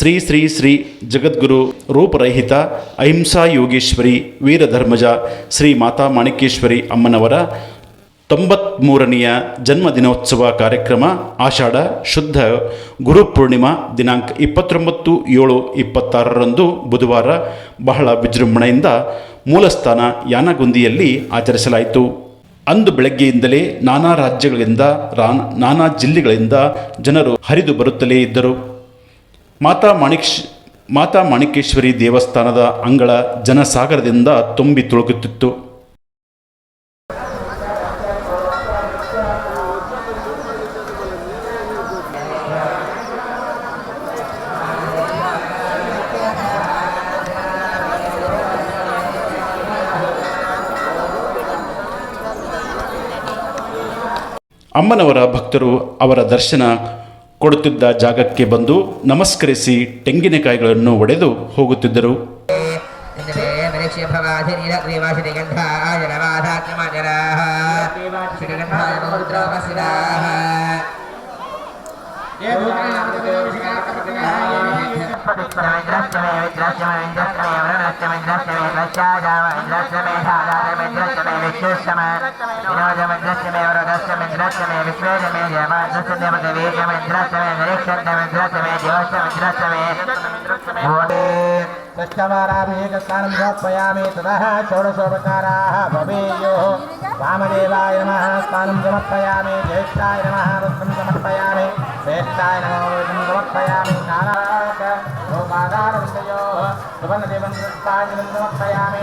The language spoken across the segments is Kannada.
ಶ್ರೀ ಶ್ರೀ ಶ್ರೀ ಜಗದ್ಗುರು ರೂಪರಹಿತ ಅಹಿಂಸಾ ಯೋಗೇಶ್ವರಿ ವೀರಧರ್ಮಜ ಶ್ರೀ ಮಾತಾ ಮಾಣಿಕೇಶ್ವರಿ ಅಮ್ಮನವರ 93ನೆಯ ಜನ್ಮದಿನೋತ್ಸವ ಕಾರ್ಯಕ್ರಮ ಆಷಾಢ ಶುದ್ಧ ಗುರುಪೂರ್ಣಿಮಾ ದಿನಾಂಕ 29/7/26ರಂದು ಬುಧವಾರ ಬಹಳ ವಿಜೃಂಭಣೆಯಿಂದ ಮೂಲಸ್ಥಾನ ಯಾನಗುಂದಿಯಲ್ಲಿ ಆಚರಿಸಲಾಯಿತು. ಅಂದು ಬೆಳಗ್ಗೆಯಿಂದಲೇ ನಾನಾ ರಾಜ್ಯಗಳಿಂದ ನಾನಾ ಜಿಲ್ಲೆಗಳಿಂದ ಜನರು ಹರಿದು ಬರುತ್ತಲೇ ಇದ್ದರು. ಮಾತಾ ಮಾಣಿಕೇಶ್ವರಿ ದೇವಸ್ಥಾನದ ಅಂಗಳ ಜನಸಾಗರದಿಂದ ತುಂಬಿ ತುಳುಕುತ್ತಿತ್ತು. ಅಮ್ಮನವರ ಭಕ್ತರು ಅವರ ದರ್ಶನ ಕೊಡುತ್ತಿದ್ದ ಜಾಗಕ್ಕೆ ಬಂದು ನಮಸ್ಕರಿಸಿ ತೆಂಗಿನಕಾಯಿಗಳನ್ನು ಒಡೆದು ಹೋಗುತ್ತಿದ್ದರು. षष्ठवाराभिषेकस्नानं समर्पयामि ततः षोडशोपचाराः भवेयुः. वामदेवाय नमः स्नानं समर्पयामि, ज्येष्ठाय नमः वस्त्रं समर्पयामि, श्रेष्ठाय नमः वेदं समर्पयामि, नारायणोपादानविषयोः सुवर्णदेवं समर्पयामि.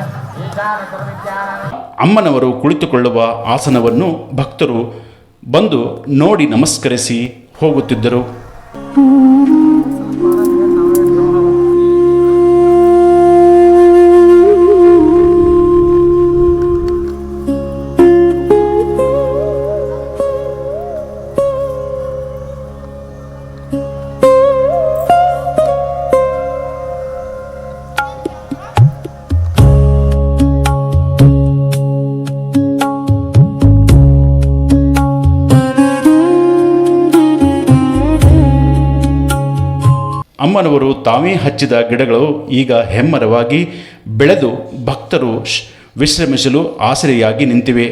ಅಮ್ಮನವರು ಕುಳಿತುಕೊಳ್ಳುವ ಆಸನವನ್ನು ಭಕ್ತರು ಬಂದು ನೋಡಿ ನಮಸ್ಕರಿಸಿ ಹೋಗುತ್ತಿದ್ದರು. ಅಮ್ಮನವರು ತಾವೇ ಹಚ್ಚಿದ ಗಿಡಗಳು ಈಗ ಹೆಮ್ಮರವಾಗಿ ಬೆಳೆದು ಭಕ್ತರು ವಿಶ್ರಮಿಸಲು ಆಸರೆಯಾಗಿ ನಿಂತಿವೆ.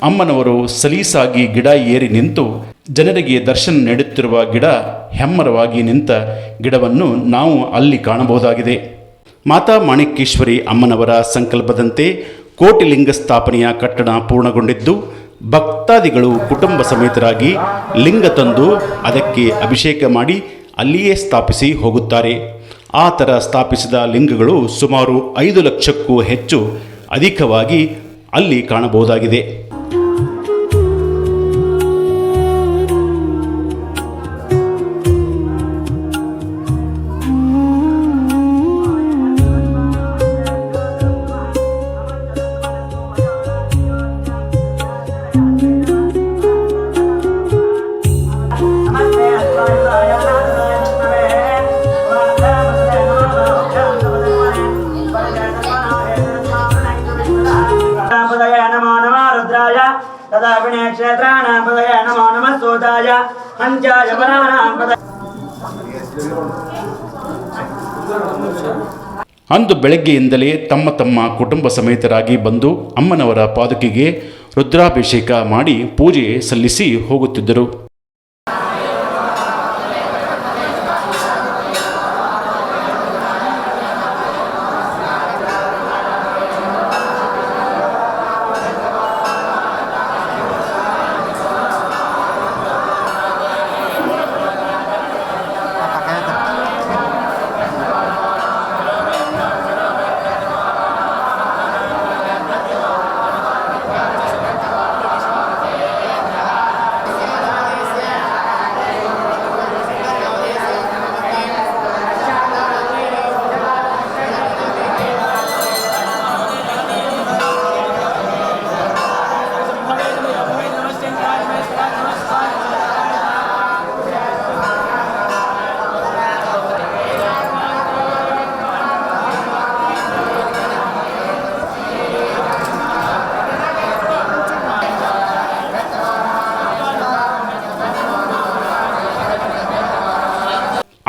ಅಮ್ಮನವರು ಸಲೀಸಾಗಿ ಗಿಡ ಏರಿ ನಿಂತು ಜನರಿಗೆ ದರ್ಶನ ನೀಡುತ್ತಿರುವ ಗಿಡ ಹೆಮ್ಮರವಾಗಿ ನಿಂತ ಗಿಡವನ್ನು ನಾವು ಅಲ್ಲಿ ಕಾಣಬಹುದಾಗಿದೆ. ಮಾತಾ ಮಾಣಿಕೇಶ್ವರಿ ಅಮ್ಮನವರ ಸಂಕಲ್ಪದಂತೆ ಕೋಟಿಲಿಂಗ ಸ್ಥಾಪನೆಯ ಕಟ್ಟಡ ಪೂರ್ಣಗೊಂಡಿದ್ದು ಭಕ್ತಾದಿಗಳು ಕುಟುಂಬ ಸಮೇತರಾಗಿ ಲಿಂಗ ತಂದು ಅದಕ್ಕೆ ಅಭಿಷೇಕ ಮಾಡಿ ಅಲ್ಲಿಯೇ ಸ್ಥಾಪಿಸಿ ಹೋಗುತ್ತಾರೆ. ಆ ಥರ ಸ್ಥಾಪಿಸಿದ ಲಿಂಗಗಳು ಸುಮಾರು 5 ಲಕ್ಷಕ್ಕೂ ಹೆಚ್ಚು ಅಧಿಕವಾಗಿ ಅಲ್ಲಿ ಕಾಣಬಹುದಾಗಿದೆ. ಅಂದು ಬೆಳಗ್ಗೆಯಿಂದಲೇ ತಮ್ಮ ತಮ್ಮ ಕುಟುಂಬ ಸಮೇತರಾಗಿ ಬಂದು ಅಮ್ಮನವರ ಪಾದುಕೆಗೆ ರುದ್ರಾಭಿಷೇಕ ಮಾಡಿ ಪೂಜೆ ಸಲ್ಲಿಸಿ ಹೋಗುತ್ತಿದ್ದರು.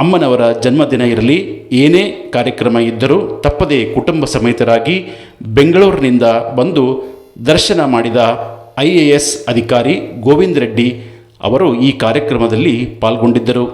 ಅಮ್ಮನವರ ಜನ್ಮದಿನ ಇರಲಿ, ಏನೇ ಕಾರ್ಯಕ್ರಮ ಇದ್ದರೂ ತಪ್ಪದೆ ಕುಟುಂಬ ಸಮೇತರಾಗಿ ಬೆಂಗಳೂರಿನಿಂದ ಬಂದು ದರ್ಶನ ಮಾಡಿದ IAS ಅಧಿಕಾರಿ ಗೋವಿಂದ ರೆಡ್ಡಿ ಅವರು ಈ ಕಾರ್ಯಕ್ರಮದಲ್ಲಿ ಪಾಲ್ಗೊಂಡಿದ್ದರು.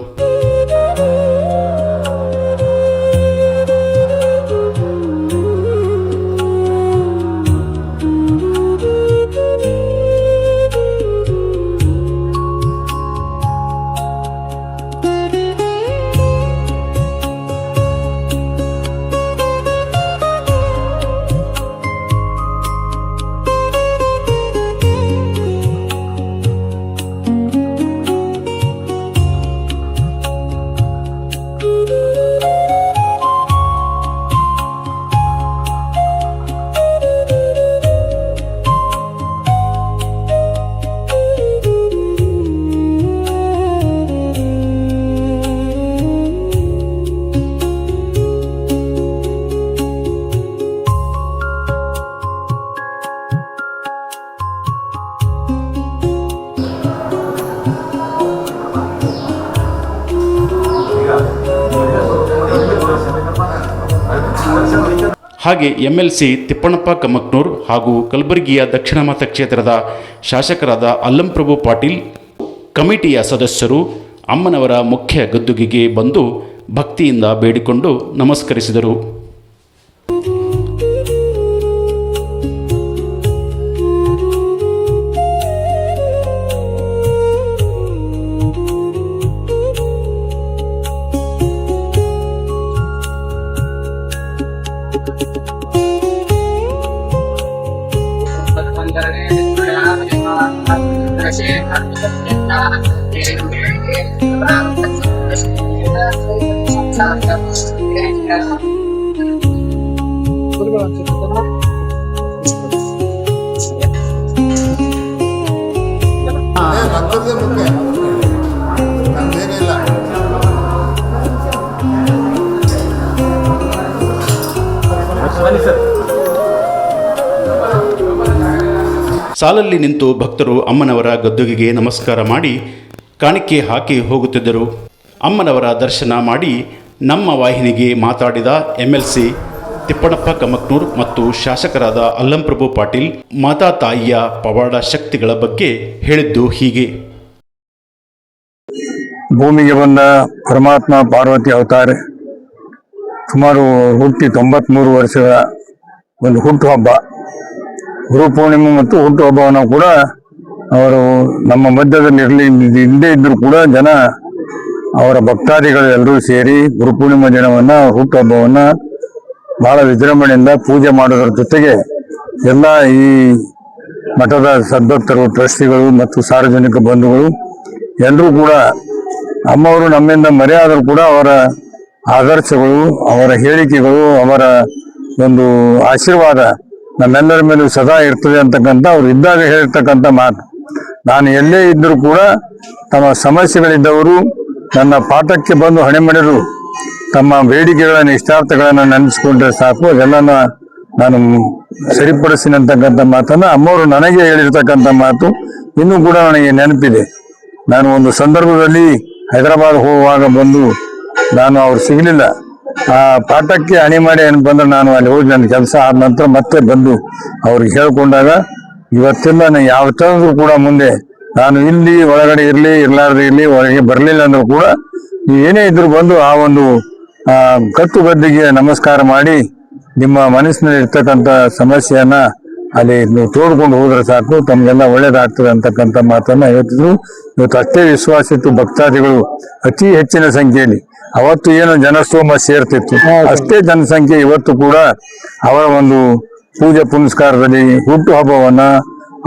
ಹಾಗೆ MLC ತಿಪ್ಪಣ್ಣಪ್ಪ ಕಮ್ಮಕ್ನೂರ್ ಹಾಗೂ ಕಲಬುರಗಿಯ ದಕ್ಷಿಣ ಮತಕ್ಷೇತ್ರದ ಶಾಸಕರಾದ ಅಲ್ಲಂಪ್ರಭು ಪಾಟೀಲ್ ಕಮಿಟಿಯ ಸದಸ್ಯರು ಅಮ್ಮನವರ ಮುಖ್ಯ ಗದ್ದುಗೆಗೆ ಬಂದು ಭಕ್ತಿಯಿಂದ ಬೇಡಿಕೊಂಡು ನಮಸ್ಕರಿಸಿದರು. ಭಕ್ತರದೇ ಮುಖ್ಯ, ನಮ್ದೇನಿಲ್ಲ. ಸಾಲಲ್ಲಿ ನಿಂತು ಭಕ್ತರು ಅಮ್ಮನವರ ಗದ್ದುಗೆಗೆ ನಮಸ್ಕಾರ ಮಾಡಿ ಕಾಣಿಕೆ ಹಾಕಿ ಹೋಗುತ್ತಿದ್ದರು. ಅಮ್ಮನವರ ದರ್ಶನ ಮಾಡಿ ನಮ್ಮ ವಾಹಿನಿಗೆ ಮಾತಾಡಿದ MLC ತಿಪ್ಪಣ್ಣಪ್ಪ ಕಮ್ಮಕ್ನೂರ್ ಮತ್ತು ಶಾಸಕರಾದ ಅಲ್ಲಂಪ್ರಭು ಪಾಟೀಲ್ ಮಾತಾ ತಾಯಿಯ ಪವಾಡ ಶಕ್ತಿಗಳ ಬಗ್ಗೆ ಹೇಳಿದ್ದು ಹೀಗೆ. ಭೂಮಿಗೆ ಬಂದ ಪರಮಾತ್ಮ ಪಾರ್ವತಿ ಅವತಾರ ಸುಮಾರು ಹುಟ್ಟಿ 93 ವರ್ಷಗಳ ಒಂದು ಹುಟ್ಟುಹಬ್ಬ, ಗುರುಪೂರ್ಣಿಮೆ ಮತ್ತು ಹುಟ್ಟುಹಬ್ಬವನ್ನು ಕೂಡ ಅವರು ನಮ್ಮ ಮಧ್ಯದಲ್ಲಿ ಇಲ್ಲದೇ ಇದ್ದರೂ ಕೂಡ ಜನ ಅವರ ಭಕ್ತಾದಿಗಳು ಎಲ್ಲರೂ ಸೇರಿ ಗುರುಪೂರ್ಣಿಮಾ ದಿನವನ್ನು ಹುಟ್ಟುಹಬ್ಬವನ್ನು ಬಹಳ ವಿಜೃಂಭಣೆಯಿಂದ ಪೂಜೆ ಮಾಡೋದ್ರ ಜೊತೆಗೆ ಎಲ್ಲ ಈ ಮಠದ ಸದ್ಭಕ್ತರು, ಟ್ರಸ್ಟಿಗಳು ಮತ್ತು ಸಾರ್ವಜನಿಕ ಬಂಧುಗಳು ಎಲ್ಲರೂ ಕೂಡ ಅಮ್ಮವರು ನಮ್ಮಿಂದ ಮರೆಯಾದರೂ ಕೂಡ ಅವರ ಆದರ್ಶಗಳು, ಅವರ ಹೇಳಿಕೆಗಳು, ಅವರ ಒಂದು ಆಶೀರ್ವಾದ ನಮ್ಮೆಲ್ಲರ ಮೇಲೂ ಸದಾ ಇರ್ತದೆ ಅಂತಕ್ಕಂಥ ಅವ್ರು ಇದ್ದಾಗ ಹೇಳಿರ್ತಕ್ಕಂಥ ಮಾತು. ನಾನು ಎಲ್ಲೇ ಇದ್ದರೂ ಕೂಡ ತಮ್ಮ ಸಮಸ್ಯೆಗಳಿದ್ದವರು ನನ್ನ ಪಾಠಕ್ಕೆ ಬಂದು ಹಣೆಮಣಿರು ತಮ್ಮ ಬೇಡಿಕೆಗಳನ್ನು, ಇಷ್ಟಾರ್ಥಗಳನ್ನು ನೆನೆಸ್ಕೊಂಡ್ರೆ ಸಾಕು, ಅದೆಲ್ಲ ನಾನು ಸರಿಪಡಿಸ್ತೀನಿ ಅಂತಕ್ಕಂಥ ಮಾತನ್ನು ಅಮ್ಮವರು ನನಗೆ ಹೇಳಿರ್ತಕ್ಕಂಥ ಮಾತು ಇನ್ನೂ ಕೂಡ ನನಗೆ ನೆನಪಿದೆ. ನಾನು ಒಂದು ಸಂದರ್ಭದಲ್ಲಿ ಹೈದರಾಬಾದ್ ಹೋಗುವಾಗ ಬಂದು ನಾನು ಅವ್ರು ಸಿಗಲಿಲ್ಲ. ಆ ಪಾಠಕ್ಕೆ ಹಣೆ ಮಾಡಿ ಏನು ಬಂದ್ರೆ ನಾನು ಅಲ್ಲಿ ಹೋಗಿ ನನ್ನ ಕೆಲಸ ಆದ ನಂತರ ಮತ್ತೆ ಬಂದು ಅವ್ರಿಗೆ ಹೇಳ್ಕೊಂಡಾಗ ಇವತ್ತೆಲ್ಲ ನಾನು ಯಾವ ಥರದ್ದು ಕೂಡ ಮುಂದೆ ನಾನು ಇಲ್ಲಿ ಒಳಗಡೆ ಇರಲಿ ಇರ್ಲಾರ್ದೆ ಇರಲಿ ಒಳಗೆ ಬರಲಿಲ್ಲ ಅಂದ್ರೂ ಕೂಡ ನೀವು ಏನೇ ಇದ್ರು ಬಂದು ಆ ಒಂದು ಕತ್ತು ಗದ್ದಿಗೆ ನಮಸ್ಕಾರ ಮಾಡಿ ನಿಮ್ಮ ಮನಸ್ಸಿನಲ್ಲಿ ಇರ್ತಕ್ಕಂಥ ಸಮಸ್ಯೆಯನ್ನ ಅಲ್ಲಿ ನೀವು ತೋಡ್ಕೊಂಡು ಹೋದ್ರೆ ಸಾಕು, ತಮಗೆಲ್ಲ ಒಳ್ಳೇದಾಗ್ತದೆ ಅಂತಕ್ಕಂಥ ಮಾತನ್ನ ಹೇಳ್ತಿದ್ರು. ಇವತ್ತು ಅಷ್ಟೇ ವಿಶ್ವಾಸಿತ್ತು ಭಕ್ತಾದಿಗಳು ಅತಿ ಹೆಚ್ಚಿನ ಸಂಖ್ಯೆಯಲ್ಲಿ. ಅವತ್ತು ಏನು ಜನಸ್ತೋಮ ಸೇರ್ತಿತ್ತು ಅಷ್ಟೇ ಜನಸಂಖ್ಯೆ ಇವತ್ತು ಕೂಡ ಅವರ ಒಂದು ಪೂಜೆ ಪುನಸ್ಕಾರದಲ್ಲಿ ಹುಟ್ಟು ಹಬ್ಬವನ್ನ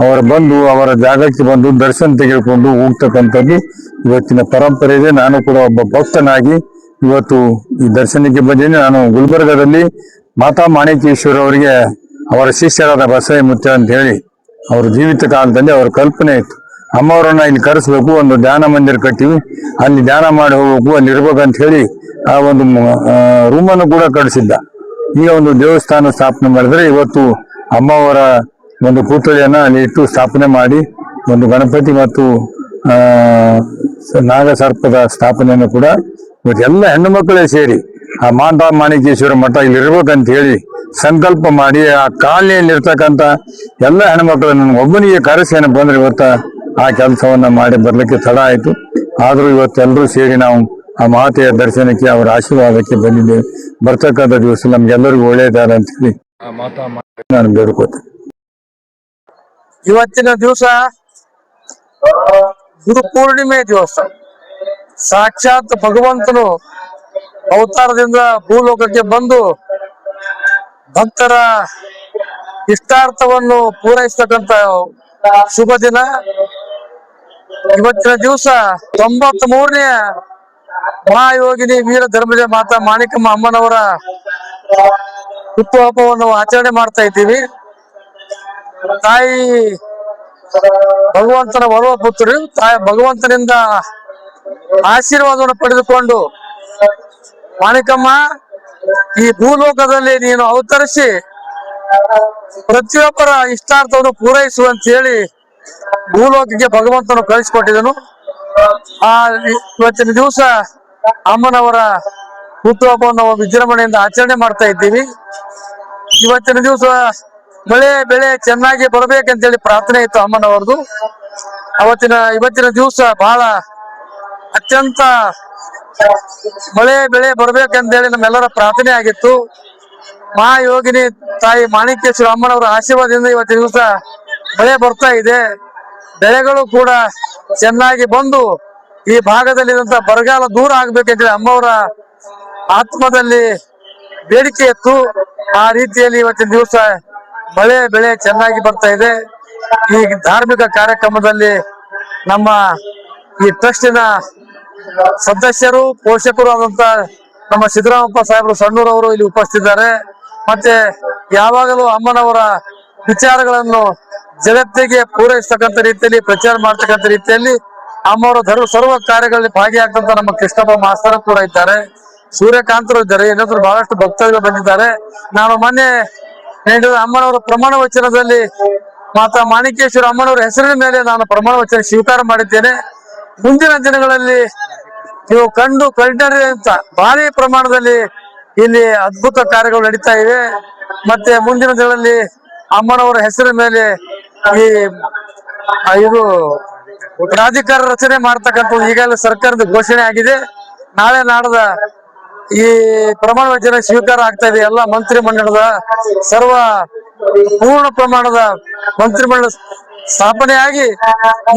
ಅವರು ಬಂದು ಅವರ ಜಾಗಕ್ಕೆ ಬಂದು ದರ್ಶನ ತೆಗೆದುಕೊಂಡು ಹೋಗ್ತಕ್ಕಂಥದ್ದು ಇವತ್ತಿನ ಪರಂಪರೆ ಇದೆ. ನಾನು ಕೂಡ ಒಬ್ಬ ಭಕ್ತನಾಗಿ ಇವತ್ತು ಈ ದರ್ಶನಕ್ಕೆ ಬಂದಿದ್ದೀನಿ. ನಾನು ಗುಲ್ಬರ್ಗದಲ್ಲಿ ಮಾತಾ ಮಾಣಿಕೇಶ್ವರ ಅವರಿಗೆ ಅವರ ಶಿಷ್ಯರಾದ ಬಸವಯ್ಯ ಮುತ್ಯ ಅಂತ ಹೇಳಿ ಅವ್ರ ಜೀವಿತ ಕಾಲದಲ್ಲಿ ಅವರ ಕಲ್ಪನೆ ಇತ್ತು, ಅಮ್ಮವರನ್ನ ಇಲ್ಲಿ ಕರೆಸ್ಬೇಕು, ಒಂದು ಧ್ಯಾನ ಮಂದಿರ ಕಟ್ಟಿವಿ, ಅಲ್ಲಿ ಧ್ಯಾನ ಮಾಡಿ ಹೋಗ್ಬೇಕು, ಅಲ್ಲಿ ಇರ್ಬೇಕಂತ ಹೇಳಿ ಆ ಒಂದು ರೂಮನ್ನು ಕೂಡ ಕಟ್ಟಿಸಿದ್ದ. ಈಗ ಒಂದು ದೇವಸ್ಥಾನ ಸ್ಥಾಪನೆ ಮಾಡಿದ್ರೆ ಇವತ್ತು ಅಮ್ಮವರ ಒಂದು ಪುತ್ಥಳಿಯನ್ನ ಅಲ್ಲಿ ಇಟ್ಟು ಸ್ಥಾಪನೆ ಮಾಡಿ ಒಂದು ಗಣಪತಿ ಮತ್ತು ನಾಗಸರ್ಪದ ಸ್ಥಾಪನೆಯನ್ನು ಕೂಡ ಇವತ್ತು ಎಲ್ಲ ಹೆಣ್ಣು ಮಕ್ಕಳೇ ಸೇರಿ ಆ ಮಾಂತ ಮಾಣಿಕೇಶ್ವರ ಮಠ ಇಲ್ಲಿ ಇರ್ಬೇಕಂತ ಹೇಳಿ ಸಂಕಲ್ಪ ಮಾಡಿ ಆ ಕಾಲನಿಯಲ್ಲಿ ಇರ್ತಕ್ಕಂಥ ಎಲ್ಲ ಹೆಣ್ಮಕ್ಳು ನನ್ಗೆ ಒಬ್ಬನಿಗೆ ಕರೆಸಿ ಬಂದ್ರೆ ಇವತ್ತ ಆ ಕೆಲಸವನ್ನ ಮಾಡಿ ಬರ್ಲಿಕ್ಕೆ ತಡ ಆಯ್ತು. ಆದ್ರೂ ಇವತ್ತೆಲ್ಲರೂ ಸೇರಿ ನಾವು ಆ ಮಾತೆಯ ದರ್ಶನಕ್ಕೆ ಅವರ ಆಶೀರ್ವಾದಕ್ಕೆ ಬಂದಿದ್ದೇವೆ. ಬರ್ತಕ್ಕಂಥ ದಿವಸ ನಮ್ಗೆಲ್ಲರಿಗೂ ಒಳ್ಳೆಯದಾರ ಅಂತ ಹೇಳಿ ನಾನು ಬೇಡ್ಕೋತೇನೆ. ಇವತ್ತಿನ ದಿವಸ ಗುರು ಪೂರ್ಣಿಮೆ ದಿವಸ. ಸಾಕ್ಷಾತ್ ಭಗವಂತನು ಅವತಾರದಿಂದ ಭೂಲೋಕಕ್ಕೆ ಬಂದು ಭಕ್ತರ ಇಷ್ಟಾರ್ಥವನ್ನು ಪೂರೈಸತಕ್ಕಂತ ಶುಭ ದಿನ. ಇವತ್ತಿನ ದಿವಸ 93ನೇ ಮಹಾಯೋಗಿನಿ ವೀರ ಧರ್ಮಜ ಮಾತಾ ಮಾಣಿಕಮ್ಮ ಅಮ್ಮನವರ ಹುಟ್ಟುಹಬ್ಬವನ್ನು ಆಚರಣೆ ಮಾಡ್ತಾ ಇದ್ದೀವಿ. ತಾಯಿ ಭಗವಂತನ ವರುವ ಪುತ್ರಿ, ತಾಯಿ ಭಗವಂತನಿಂದ ಆಶೀರ್ವಾದವನ್ನು ಪಡೆದುಕೊಂಡು ಮಾಣಿಕಮ್ಮ ಈ ಭೂಲೋಕದಲ್ಲಿ ನೀನು ಅವತರಿಸಿ ಪ್ರತಿಯೊಬ್ಬರ ಇಷ್ಟಾರ್ಥವನ್ನು ಪೂರೈಸುವಂತ ಹೇಳಿ ಭೂಲೋಕಕ್ಕೆ ಭಗವಂತನು ಕಳಿಸಿಕೊಟ್ಟಿದನು. ಆ ಇವತ್ತಿನ ದಿವಸ ಅಮ್ಮನವರ ಹುಟ್ಟುಹಬ್ಬವನ್ನು ವಿಜೃಂಭಣೆಯಿಂದ ಆಚರಣೆ ಮಾಡ್ತಾ ಇದ್ದೀವಿ. ಇವತ್ತಿನ ದಿವಸ ಮಳೆ ಬೆಳೆ ಚೆನ್ನಾಗಿ ಬರ್ಬೇಕಂತೇಳಿ ಪ್ರಾರ್ಥನೆ ಇತ್ತು ಅಮ್ಮನವರದು. ಇವತ್ತಿನ ದಿವಸ ಬಹಳ ಅತ್ಯಂತ ಮಳೆ ಬೆಳೆ ಬರ್ಬೇಕಂತೇಳಿ ನಮ್ಮೆಲ್ಲರ ಪ್ರಾರ್ಥನೆ ಆಗಿತ್ತು. ಮಹಾಯೋಗಿನಿ ತಾಯಿ ಮಾಣಿಕೇಶ್ವರ ಅಮ್ಮನವರ ಆಶೀರ್ವಾದದಿಂದ ಇವತ್ತಿನ ದಿವಸ ಮಳೆ ಬರ್ತಾ ಇದೆ. ಬೆಳೆಗಳು ಕೂಡ ಚೆನ್ನಾಗಿ ಬಂದು ಈ ಭಾಗದಲ್ಲಿರುವಂತ ಬರಗಾಲ ದೂರ ಆಗ್ಬೇಕಂತೇಳಿ ಅಮ್ಮವರ ಆತ್ಮದಲ್ಲಿ ಬೇಡಿಕೆ ಇತ್ತು. ಆ ರೀತಿಯಲ್ಲಿ ಇವತ್ತಿನ ದಿವಸ ಮಳೆ ಬೆಳೆ ಚೆನ್ನಾಗಿ ಬರ್ತಾ ಇದೆ. ಈ ಧಾರ್ಮಿಕ ಕಾರ್ಯಕ್ರಮದಲ್ಲಿ ನಮ್ಮ ಈ ಟ್ರಸ್ಟಿನ ಸದಸ್ಯರು ಪೋಷಕರು ಆದಂತ ನಮ್ಮ ಸಿದ್ದರಾಮಪ್ಪ ಸಾಹೇಬರು ಸಣ್ಣೂರವರು ಇಲ್ಲಿ ಉಪಸ್ಥಿತಿದ್ದಾರೆ. ಮತ್ತೆ ಯಾವಾಗಲೂ ಅಮ್ಮನವರ ವಿಚಾರಗಳನ್ನು ಜಗತ್ತಿಗೆ ಪೂರೈಸತಕ್ಕಂಥ ರೀತಿಯಲ್ಲಿ ಪ್ರಚಾರ ಮಾಡ್ತಕ್ಕಂಥ ರೀತಿಯಲ್ಲಿ ಅಮ್ಮವರ ಸರ್ವ ಕಾರ್ಯಗಳಲ್ಲಿ ಭಾಗಿಯಾಗ್ತಂತ ನಮ್ಮ ಕೃಷ್ಣಪ್ಪ ಮಾಸ್ತರ ಕೂಡ ಇದ್ದಾರೆ, ಸೂರ್ಯಕಾಂತರು ಇದ್ದಾರೆ, ಇನ್ನೊಂದು ಬಹಳಷ್ಟು ಭಕ್ತರು ಬಂದಿದ್ದಾರೆ. ನಾನು ಮೊನ್ನೆ ಅಮ್ಮನವರ ಪ್ರಮಾಣ ವಚನದಲ್ಲಿ ಮಾತಾ ಮಾಣಿಕೇಶ್ವರ ಅಮ್ಮನವರ ಹೆಸರಿನ ಮೇಲೆ ನಾನು ಪ್ರಮಾಣ ವಚನ ಸ್ವೀಕಾರ ಮಾಡಿದ್ದೇನೆ. ಮುಂದಿನ ದಿನಗಳಲ್ಲಿ ನೀವು ಕಂಡರೆ ಅಂತ ಭಾರಿ ಪ್ರಮಾಣದಲ್ಲಿ ಇಲ್ಲಿ ಅದ್ಭುತ ಕಾರ್ಯಗಳು ನಡೀತಾ ಇವೆ. ಮತ್ತೆ ಮುಂದಿನ ದಿನಗಳಲ್ಲಿ ಅಮ್ಮನವರ ಹೆಸರಿನ ಮೇಲೆ ಈ ಇದು ಪ್ರಾಧಿಕಾರ ರಚನೆ ಮಾಡ್ತಕ್ಕಂಥ ಈಗಾಗಲೇ ಸರ್ಕಾರದ ಘೋಷಣೆ ಆಗಿದೆ. ನಾಳೆ ನಾಡದ ಈ ಪ್ರಮಾಣ ವಚನ ಸ್ವೀಕಾರ ಆಗ್ತಾ ಇದೆ. ಎಲ್ಲ ಮಂತ್ರಿ ಮಂಡಲದ ಪೂರ್ಣ ಪ್ರಮಾಣದ ಮಂತ್ರಿಮಂಡಲ ಸ್ಥಾಪನೆಯಾಗಿ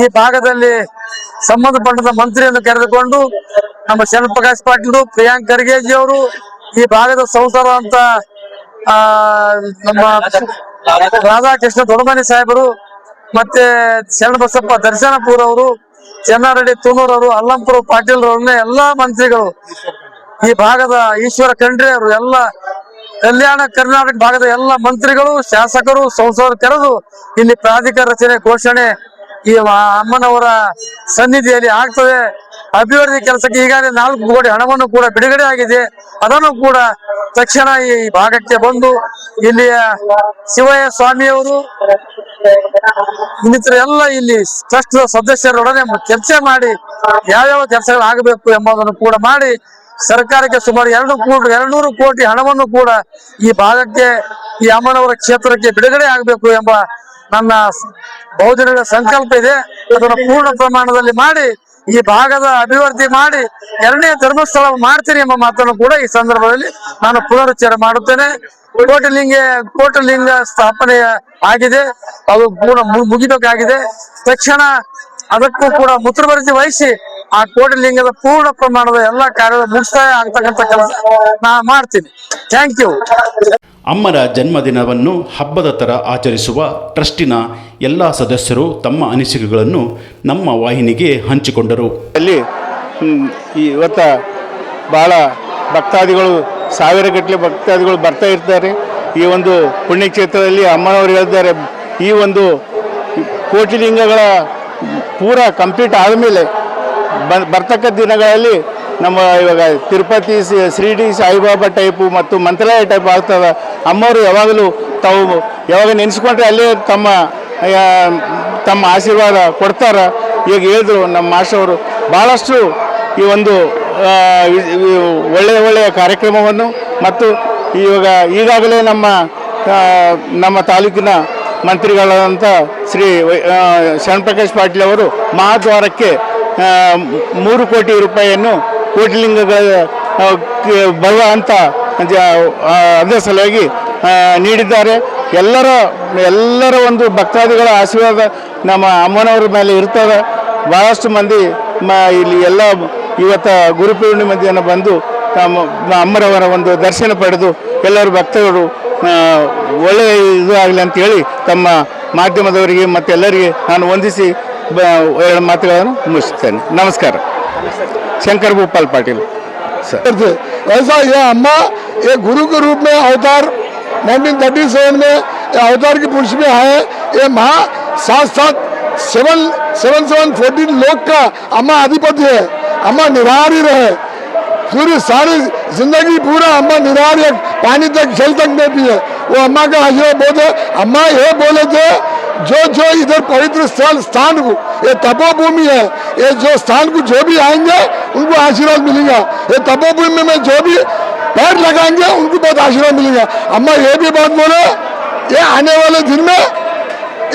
ಈ ಭಾಗದಲ್ಲಿ ಸಂಬಂಧಪಟ್ಟ ಮಂತ್ರಿಯನ್ನು ಕರೆದುಕೊಂಡು ನಮ್ಮ ಶರಣಪ್ರಕಾಶ್ ಪಾಟೀಲ್, ಪ್ರಿಯಾಂಕ್ ಖರ್ಗೆಜಿ ಅವರು, ಈ ಭಾಗದ ಸಂಸದ ಅಂತ ನಮ್ಮ ರಾಧಾಕೃಷ್ಣ ದೊಡಮನಿ ಸಾಹೇಬರು, ಮತ್ತೆ ಶರಣಬಸಪ್ಪ ದರ್ಶನಪುರ ಅವರು, ಚೆನ್ನಾರೆಡ್ಡಿ ತುನೂರವರು, ಅಲ್ಲಂಪುರ ಪಾಟೀಲ್ ಅವರನ್ನ ಎಲ್ಲಾ ಮಂತ್ರಿಗಳು, ಈ ಭಾಗದ ಈಶ್ವರ ಖಂಡ್ರೆ ಅವರು, ಎಲ್ಲ ಕಲ್ಯಾಣ ಕರ್ನಾಟಕ ಭಾಗದ ಎಲ್ಲ ಮಂತ್ರಿಗಳು, ಶಾಸಕರು, ಸಂಸದರು ಕರೆದು ಇಲ್ಲಿ ಪ್ರಾಧಿಕಾರ ರಚನೆ ಘೋಷಣೆ ಈ ಅಮ್ಮನವರ ಸನ್ನಿಧಿಯಲ್ಲಿ ಆಗ್ತದೆ. ಅಭಿವೃದ್ಧಿ ಕೆಲಸಕ್ಕೆ ಈಗಾಗಲೇ 4 ಕೋಟಿ ಹಣವನ್ನು ಕೂಡ ಬಿಡುಗಡೆ ಆಗಿದೆ. ಅದನ್ನು ಕೂಡ ತಕ್ಷಣ ಈ ಭಾಗಕ್ಕೆ ಬಂದು ಇಲ್ಲಿಯ ಶಿವಯ್ಯ ಸ್ವಾಮಿಯವರು ಇನ್ನಿತರ ಎಲ್ಲ ಇಲ್ಲಿ ಟ್ರಸ್ಟ್ ಸದಸ್ಯರೊಡನೆ ಚರ್ಚೆ ಮಾಡಿ ಯಾವ್ಯಾವ ಕೆಲಸಗಳು ಆಗಬೇಕು ಎಂಬುದನ್ನು ಕೂಡ ಮಾಡಿ ಸರ್ಕಾರಕ್ಕೆ ಸುಮಾರು 200 ಕೋಟಿ ಹಣವನ್ನು ಕೂಡ ಈ ಭಾಗಕ್ಕೆ, ಈ ಅಮ್ಮನವರ ಕ್ಷೇತ್ರಕ್ಕೆ ಬಿಡುಗಡೆ ಆಗಬೇಕು ಎಂಬ ನನ್ನ ಬಹುದಿನಗಳ ಸಂಕಲ್ಪ ಇದೆ. ಅದನ್ನು ಪೂರ್ಣ ಪ್ರಮಾಣದಲ್ಲಿ ಮಾಡಿ ಈ ಭಾಗದ ಅಭಿವೃದ್ಧಿ ಮಾಡಿ 2ನೇ ಧರ್ಮಸ್ಥಳ ಮಾಡ್ತೀನಿ ಎಂಬ ಮಾತನ್ನು ಕೂಡ ಈ ಸಂದರ್ಭದಲ್ಲಿ ನಾನು ಪುನರುಚ್ಚಾರ ಮಾಡುತ್ತೇನೆ. ಕೋಟಲಿಂಗ ಸ್ಥಾಪನೆ ಆಗಿದೆ, ಅದು ಪೂರ್ಣ ಮುಗಿಬೇಕಾಗಿದೆ. ತಕ್ಷಣ ಅದಕ್ಕೂ ಕೂಡ ಮುತುವರ್ಜಿ ವಹಿಸಿ ಆ ಕೋಟಲಿಂಗದ ಪೂರ್ಣ ಪ್ರಮಾಣದ ಎಲ್ಲಾ ಕಾರ್ಯಗಳು ಮುಗಿಸ್ತಾ ಆಗ್ತಕ್ಕಂಥ ಕೆಲಸ ನಾ ಮಾಡ್ತೀನಿ. Thank you. ಅಮ್ಮರ ಜನ್ಮದಿನವನ್ನು ಹಬ್ಬದ ಥರ ಆಚರಿಸುವ ಟ್ರಸ್ಟಿನ ಎಲ್ಲ ಸದಸ್ಯರು ತಮ್ಮ ಅನಿಸಿಕೆಗಳನ್ನು ನಮ್ಮ ವಾಹಿನಿಗೆ ಹಂಚಿಕೊಂಡರು. ಅಲ್ಲಿ ಇವತ್ತ ಭಾಳ ಭಕ್ತಾದಿಗಳು, ಸಾವಿರಗಟ್ಟಲೆ ಭಕ್ತಾದಿಗಳು ಬರ್ತಾ ಇರ್ತಾರೆ. ಈ ಒಂದು ಪುಣ್ಯಕ್ಷೇತ್ರದಲ್ಲಿ ಅಮ್ಮನವರು ಹೇಳಿದ್ದಾರೆ, ಈ ಒಂದು ಕೋಟಿಲಿಂಗಗಳ ಪೂರ ಕಂಪ್ಲೀಟ್ ಆದಮೇಲೆ ಬರ್ತಕ್ಕ ದಿನಗಳಲ್ಲಿ ನಮ್ಮ ಇವಾಗ ತಿರುಪತಿ ಶಿರಡಿ ಸಾಯಿಬಾಬಾ ಟೈಪು ಮತ್ತು ಮಂತ್ರಾಲಯ ಟೈಪ್ ಆಗ್ತದೆ. ಅಮ್ಮವರು ಯಾವಾಗಲೂ ತಾವು ಯಾವಾಗ ನೆನೆಸ್ಕೊಂಡ್ರೆ ಅಲ್ಲೇ ತಮ್ಮ ಆಶೀರ್ವಾದ ಕೊಡ್ತಾರೆ. ಈಗ ಹೇಳಿದ್ರು ನಮ್ಮ ಮಾಸ್ಟರವರು ಭಾಳಷ್ಟು ಈ ಒಂದು ಒಳ್ಳೆಯ ಕಾರ್ಯಕ್ರಮವನ್ನು ಮತ್ತು ಈಗಾಗಲೇ ನಮ್ಮ ತಾಲೂಕಿನ ಮಂತ್ರಿಗಳಾದಂಥ ಶ್ರೀ ಶರಣಪ್ರಕಾಶ್ ಪಾಟೀಲ್ ಅವರು ಮಹಾದ್ವಾರಕ್ಕೆ 3 ಕೋಟಿ ರೂಪಾಯಿಯನ್ನು ಕೋಟಿಲಿಂಗಗಳ ಬರುವ ಅಂತ ಅದರ ಸಲುವಾಗಿ ನೀಡಿದ್ದಾರೆ. ಎಲ್ಲರ ಒಂದು ಭಕ್ತಾದಿಗಳ ಆಶೀರ್ವಾದ ನಮ್ಮ ಅಮ್ಮನವ್ರ ಮೇಲೆ ಇರ್ತದೆ. ಭಾಳಷ್ಟು ಮಂದಿ ಇಲ್ಲಿ ಎಲ್ಲ ಇವತ್ತು ಗುರುಪೂರ್ಣಿಮೆ ದಿನ ಬಂದು ಅಮ್ಮರವರ ಒಂದು ದರ್ಶನ ಪಡೆದು ಎಲ್ಲರೂ ಭಕ್ತರು ಒಳ್ಳೆಯ ಇದು ಆಗಲಿ ಅಂತೇಳಿ ತಮ್ಮ ಮಾಧ್ಯಮದವರಿಗೆ ಮತ್ತು ಎಲ್ಲರಿಗೆ ನಾನು ವಂದಿಸಿ 2 ಮಾತುಗಳನ್ನು ಮುಗಿಸ್ತೇನೆ. ನಮಸ್ಕಾರ. शंकर भूपाल पाटिल सर। वैसा ये अम्मा ये गुरु के रूप में अवतार 1937 में अवतार की पुरुष में है। ये महा 714 लोक का अम्मा अधिपति है। अम्मा निराहारी रहे पूरी सारी जिंदगी, पूरा अम्मा निराहारी, पानी तक जल तक नहीं पिए। वो अम्मा का आशीर्वाद बहुत है। अम्मा ये बोले थे जो इधर पवित्र स्थान को, ये तपोभूमि है, ये जो स्थान को जो भी आएंगे उनको आशीर्वाद मिलेगा। ये तपोभूमि में जो भी पैर लगाएंगे उनको बहुत आशीर्वाद मिलेगा। अम्मा ये भी बात बोले, ये आने वाले दिन में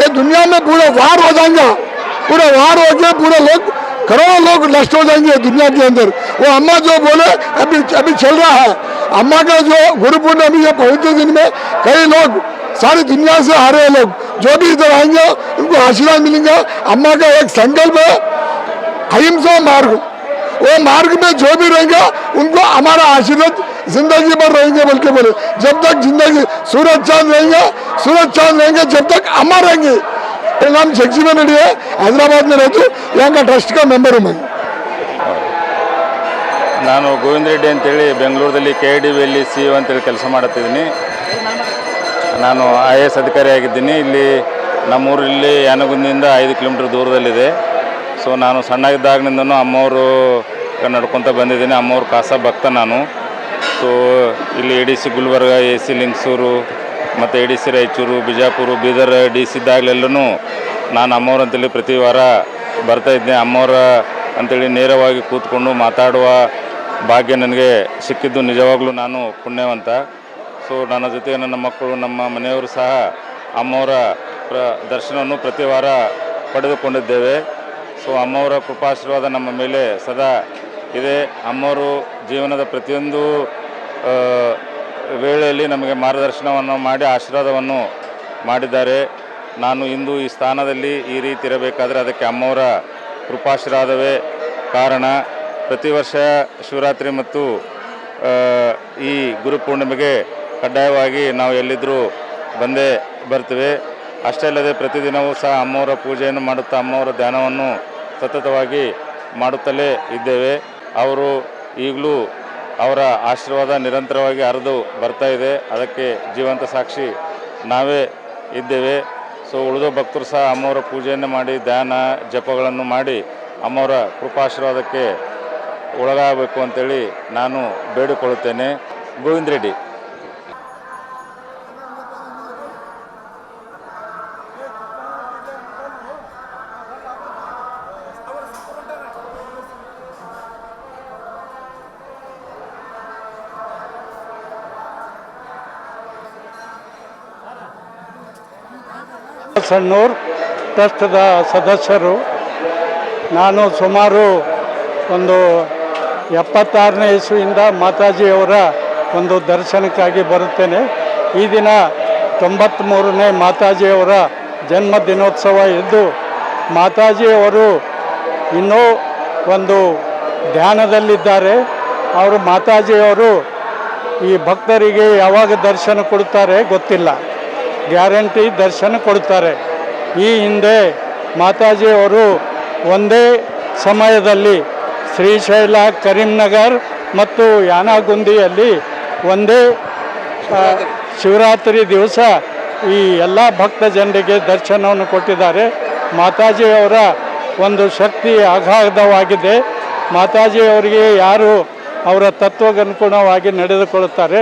ये दुनिया में पूरा वार हो जाएगा, पूरा वार हो गया, पूरा लोग करोड़ों लोग नष्ट हो जाएंगे दुनिया के अंदर। वो अम्मा जो बोले अभी चल रहा है। अम्मा का जो गुरु पूर्णिमा ये पवित्र दिन में कई लोग सारी दुनिया से आ रहे लोग जो भी इधर आएंगे उनको आशीर्वाद मिलेंगे। अम्मा का एक संकल्प है अहिंसा मार्ग, वो मार्ग में जो भी रहेंगे उनको हमारा आशीर्वाद जिंदगी भर रहेंगे बोल के बोले। जब तक जिंदगी सूरज चांद रहेंगे जब तक अम्मा रहेंगे। मेरा नाम जगजीवन रेड्डी है, हैदराबाद में रहती हूँ, यहाँ का ट्रस्ट का मेंबर हूँ मैं। ನಾನು ಗೋವಿಂದ ರೆಡ್ಡಿ ಅಂತೇಳಿ ಬೆಂಗಳೂರಲ್ಲಿ KIDBಯಲ್ಲಿ CEO ಅಂತೇಳಿ ಕೆಲಸ ಮಾಡುತ್ತಿದ್ದೀನಿ. ನಾನು IAS ಅಧಿಕಾರಿಯಾಗಿದ್ದೀನಿ. ಇಲ್ಲಿ ನಮ್ಮೂರಲ್ಲಿ ಯಾನಗುಂದಿಯಿಂದ 5 ಕಿಲೋಮೀಟರ್ ದೂರದಲ್ಲಿದೆ. ಸೊ ನಾನು ಸಣ್ಣಗಿದ್ದಾಗಿನಿಂದನೂ ಅಮ್ಮವರು ನಡ್ಕೊತ ಬಂದಿದ್ದೀನಿ. ಅಮ್ಮವ್ರ ಕಾಸ ಭಕ್ತ ನಾನು. ಸೊ ಇಲ್ಲಿ ADC ಗುಲ್ಬರ್ಗ, AC ಲಿಂಗಸೂರು ಮತ್ತು ADC ರಾಯಚೂರು, ಬಿಜಾಪುರ, ಬೀದರ್ DC ಇದ್ದಾಗಲೆಲ್ಲೂ ನಾನು ಅಮ್ಮವ್ರ ಅಂತೇಳಿ ಪ್ರತಿ ವಾರ ಬರ್ತಾಯಿದ್ದೆ. ಅಮ್ಮವ್ರ ಅಂತೇಳಿ ನೇರವಾಗಿ ಕೂತ್ಕೊಂಡು ಮಾತಾಡುವ ಭಾಗ್ಯ ನನಗೆ ಸಿಕ್ಕಿದ್ದು ನಿಜವಾಗ್ಲೂ ನಾನು ಪುಣ್ಯವಂತ. ಸೊ ನನ್ನ ಜೊತೆಗೆ ನನ್ನ ಮಕ್ಕಳು, ನಮ್ಮ ಮನೆಯವರು ಸಹ ಅಮ್ಮವರ ದರ್ಶನವನ್ನು ಪ್ರತಿ ವಾರ ಪಡೆದುಕೊಂಡಿದ್ದೇವೆ. ಸೊ ಅಮ್ಮವರ ಕೃಪಾಶೀರ್ವಾದ ನಮ್ಮ ಮೇಲೆ ಸದಾ ಇದೆ. ಅಮ್ಮವರು ಜೀವನದ ಪ್ರತಿಯೊಂದು ವೇಳೆಯಲ್ಲಿ ನಮಗೆ ಮಾರ್ಗದರ್ಶನವನ್ನು ಮಾಡಿ ಆಶೀರ್ವಾದವನ್ನು ಮಾಡಿದ್ದಾರೆ. ನಾನು ಇಂದು ಈ ಸ್ಥಾನದಲ್ಲಿ ಈ ರೀತಿ ಇರಬೇಕಾದರೆ ಅದಕ್ಕೆ ಅಮ್ಮವರ ಕೃಪಾಶೀರ್ವಾದವೇ ಕಾರಣ. ಪ್ರತಿ ವರ್ಷ ಶಿವರಾತ್ರಿ ಮತ್ತು ಈ ಗುರುಪೂರ್ಣಿಮೆಗೆ ಕಡ್ಡಾಯವಾಗಿ ನಾವು ಎಲ್ಲಿದ್ದರೂ ಬಂದೇ ಬರ್ತೀವಿ. ಅಷ್ಟೇ ಅಲ್ಲದೆ ಪ್ರತಿದಿನವೂ ಸಹ ಅಮ್ಮವರ ಪೂಜೆಯನ್ನು ಮಾಡುತ್ತಾ ಅಮ್ಮವರ ಧ್ಯಾನವನ್ನು ಸತತವಾಗಿ ಮಾಡುತ್ತಲೇ ಇದ್ದೇವೆ. ಅವರು ಈಗಲೂ ಅವರ ಆಶೀರ್ವಾದ ನಿರಂತರವಾಗಿ ಹರಿದು ಬರ್ತಾ ಇದೆ. ಅದಕ್ಕೆ ಜೀವಂತ ಸಾಕ್ಷಿ ನಾವೇ ಇದ್ದೇವೆ. ಸೊ ಉಳಿದ ಭಕ್ತರು ಸಹ ಅಮ್ಮವರ ಪೂಜೆಯನ್ನು ಮಾಡಿ ಧ್ಯಾನ ಜಪಗಳನ್ನು ಮಾಡಿ ಅಮ್ಮವರ ಕೃಪಾಶೀರ್ವಾದಕ್ಕೆ ಒಳಗಾಗಬೇಕು ಅಂತೇಳಿ ನಾನು ಬೇಡಿಕೊಳ್ಳುತ್ತೇನೆ. ಗೋವಿಂದ ರೆಡ್ಡಿ. ಸಣ್ಣೂರು ಟ್ರಸ್ಟ್ದ ಸದಸ್ಯರು. ನಾನು ಸುಮಾರು ಒಂದು 76ನೇ ಇಸ್ವಿಯಿಂದ ಮಾತಾಜಿಯವರ ಒಂದು ದರ್ಶನಕ್ಕಾಗಿ ಬರುತ್ತೇನೆ. ಈ ದಿನ 93ನೇ ಮಾತಾಜಿಯವರ ಜನ್ಮ ದಿನೋತ್ಸವ ಇದ್ದು ಮಾತಾಜಿಯವರು ಇನ್ನೂ ಒಂದು ಧ್ಯಾನದಲ್ಲಿದ್ದಾರೆ. ಅವರು ಮಾತಾಜಿಯವರು ಈ ಭಕ್ತರಿಗೆ ಯಾವಾಗ ದರ್ಶನ ಕೊಡ್ತಾರೆ ಗೊತ್ತಿಲ್ಲ, ಗ್ಯಾರಂಟಿ ದರ್ಶನ ಕೊಡ್ತಾರೆ. ಈ ಹಿಂದೆ ಮಾತಾಜಿಯವರು ಒಂದೇ ಸಮಯದಲ್ಲಿ ಶ್ರೀಶೈಲ, ಕರೀಂನಗರ್ ಮತ್ತು ಯಾನಗುಂದಿಯಲ್ಲಿ ಒಂದೇ ಶಿವರಾತ್ರಿ ದಿವಸ ಈ ಎಲ್ಲ ಭಕ್ತ ಜನರಿಗೆ ದರ್ಶನವನ್ನು ಕೊಟ್ಟಿದ್ದಾರೆ. ಮಾತಾಜಿಯವರ ಒಂದು ಶಕ್ತಿ ಅಗಾಧವಾಗಿದೆ. ಮಾತಾಜಿಯವರಿಗೆ ಯಾರು ಅವರ ತತ್ವಗನುಗುಣವಾಗಿ ನಡೆದುಕೊಳ್ಳುತ್ತಾರೆ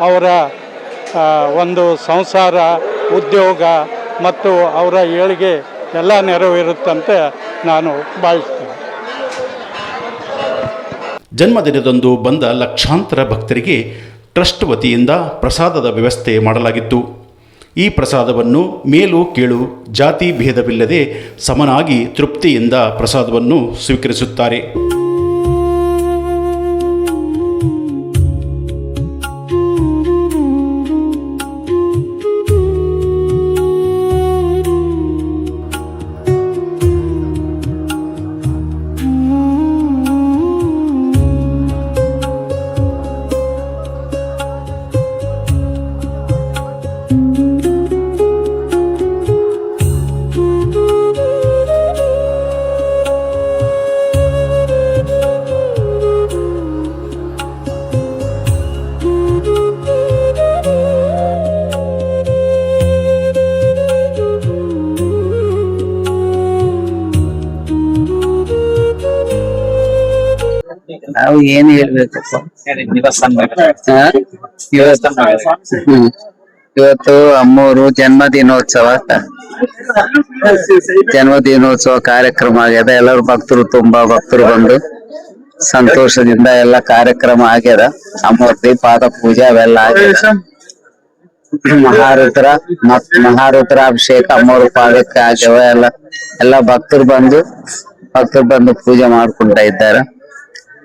ಅವರ ಒಂದು ಸಂಸಾರ, ಉದ್ಯೋಗ ಮತ್ತು ಅವರ ಏಳಿಗೆ ಎಲ್ಲ ನೆರವೇರುತ್ತಂತೆ ನಾನು ಭಾವಿಸ್ತೇನೆ. ಜನ್ಮದಿನದಂದು ಬಂದ ಲಕ್ಷಾಂತರ ಭಕ್ತರಿಗೆ ಟ್ರಸ್ಟ್ ವತಿಯಿಂದ ಪ್ರಸಾದದ ವ್ಯವಸ್ಥೆ ಮಾಡಲಾಗಿತ್ತು. ಈ ಪ್ರಸಾದವನ್ನು ಮೇಲು ಕೀಳು ಜಾತಿ ಭೇದವಿಲ್ಲದೆ ಸಮನಾಗಿ ತೃಪ್ತಿಯಿಂದ ಪ್ರಸಾದವನ್ನು ಸ್ವೀಕರಿಸುತ್ತಾರೆ. ನಾವು ಏನ್ ಹೇಳ್ಬೇಕಪ್ಪ. ಇವತ್ತು ಅಮ್ಮೋರು ಜನ್ಮದಿನೋತ್ಸವ ಕಾರ್ಯಕ್ರಮ ಆಗ್ಯದ. ಎಲ್ಲರೂ ತುಂಬಾ ಭಕ್ತರು ಬಂದು ಸಂತೋಷದಿಂದ ಎಲ್ಲ ಕಾರ್ಯಕ್ರಮ ಆಗ್ಯದ. ಅಮ್ಮೋರ್ತಿ ಪಾದ ಪೂಜೆ ಅವೆಲ್ಲ ಆಗ್ಯದ. ಮಹಾರುದ್ರಾಭಿಷೇಕ ಅಮ್ಮೋರು ಪಾದಕ್ಕೆ ಆಗ್ಯವ. ಎಲ್ಲ ಭಕ್ತರು ಬಂದು ಪೂಜೆ ಮಾಡ್ಕೊಂತ ಇದ್ದಾರೆ.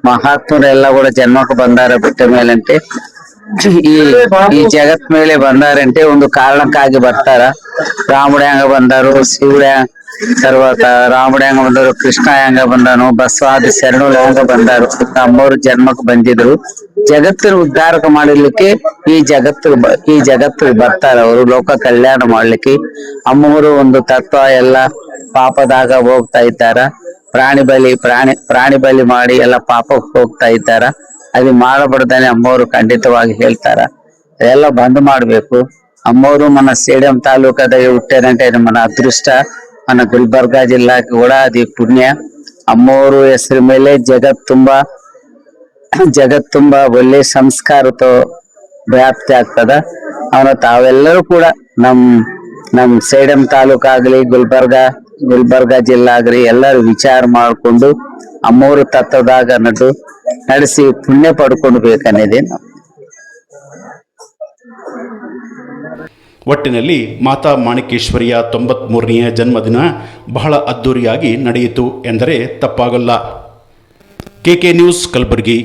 ಮಹಾತ್ಮರೆಲ್ಲ ಕೂಡ ಜನ್ಮಕ್ಕೆ ಬಂದಾರ ಬಿಟ್ಟ ಮೇಲಂತೆ ಈ ಜಗತ್ ಮೇಲೆ ಬಂದಾರಂತೆ ಒಂದು ಕಾರಣಕ್ಕಾಗಿ ಬರ್ತಾರ. ರಾಮುಡ ಹೆಂಗ ಬಂದಾರು, ಶಿವುಡ ಸರ್ವತ ರಾಮುಡ ಹೆಂಗ ಬಂದರು, ಕೃಷ್ಣ ಹೆಂಗ ಬಂದಾನು, ಬಸವಾದಿ ಶರಣುಗಳು ಹೆಂಗ ಬಂದಾರು. ಅಮ್ಮವ್ರು ಜನ್ಮಕ್ಕೆ ಬಂದಿದ್ರು. ಜಗತ್ತಿನ ಉದ್ಧಾರಕ ಮಾಡಲಿಕ್ಕೆ ಈ ಜಗತ್ತು ಬರ್ತಾರ. ಅವರು ಲೋಕ ಕಲ್ಯಾಣ ಮಾಡ್ಲಿಕ್ಕೆ ಅಮ್ಮವರು ಒಂದು ತತ್ವ ಎಲ್ಲ ಪಾಪದಾಗ ಹೋಗ್ತಾ ಇದ್ದಾರ. ಪ್ರಾಣಿ ಬಲಿ ಮಾಡಿ ಎಲ್ಲ ಪಾಪಕ್ಕೆ ಹೋಗ್ತಾ ಇದ್ದಾರ. ಅದು ಮಾಡಬಾರ್ದಾನೆ ಅಮ್ಮವರು ಖಂಡಿತವಾಗಿ ಹೇಳ್ತಾರ. ಅದೆಲ್ಲ ಬಂದ್ ಮಾಡ್ಬೇಕು. ಅಮ್ಮವರು మన ಸೇಡಂ ತಾಲೂಕದಾಗ ಹುಟ್ಟಾರಂటే మన ಅದೃಷ್ಟ. మన ಗುಲ್ಬರ್ಗಾ ಜಿಲ್ಲಾಕ್ಕೆ ಕೂಡ ಅದು ಪುಣ್ಯ. ಅಮ್ಮವರು ಹೆಸರು ಮೇಲೆ ಜಗತ್ ತುಂಬಾ ಒಳ್ಳೆ ಸಂಸ್ಕಾರతో ವ್ಯಾಪ್ತಿ ಆಗ್ತದ. ತಾವೆಲ್ಲರೂ ಕೂಡ ನಮ್ ಸೇಡಂ ತಾಲೂಕಾಗ್ಲಿ ಗುಲ್ಬರ್ಗಾ ಜಿಲ್ಲಾ ಆಗ್ರಿ ಎಲ್ಲರೂ ವಿಚಾರ ಮಾಡ್ಕೊಂಡು ಅಮ್ಮವ್ರ ತತ್ವದಾಗ ನಡೆಸಿ ಪುಣ್ಯ ಪಡ್ಕೊಂಡು ಬೇಕನ್ನಿದೆ. ಒಟ್ಟಿನಲ್ಲಿ ಮಾತಾ ಮಾಣಿಕೇಶ್ವರಿಯ 93ನೇ ಜನ್ಮದಿನ ಬಹಳ ಅದ್ದೂರಿಯಾಗಿ ನಡೆಯಿತು ಎಂದರೆ ತಪ್ಪಾಗಲ್ಲ. KK news Kalaburagi.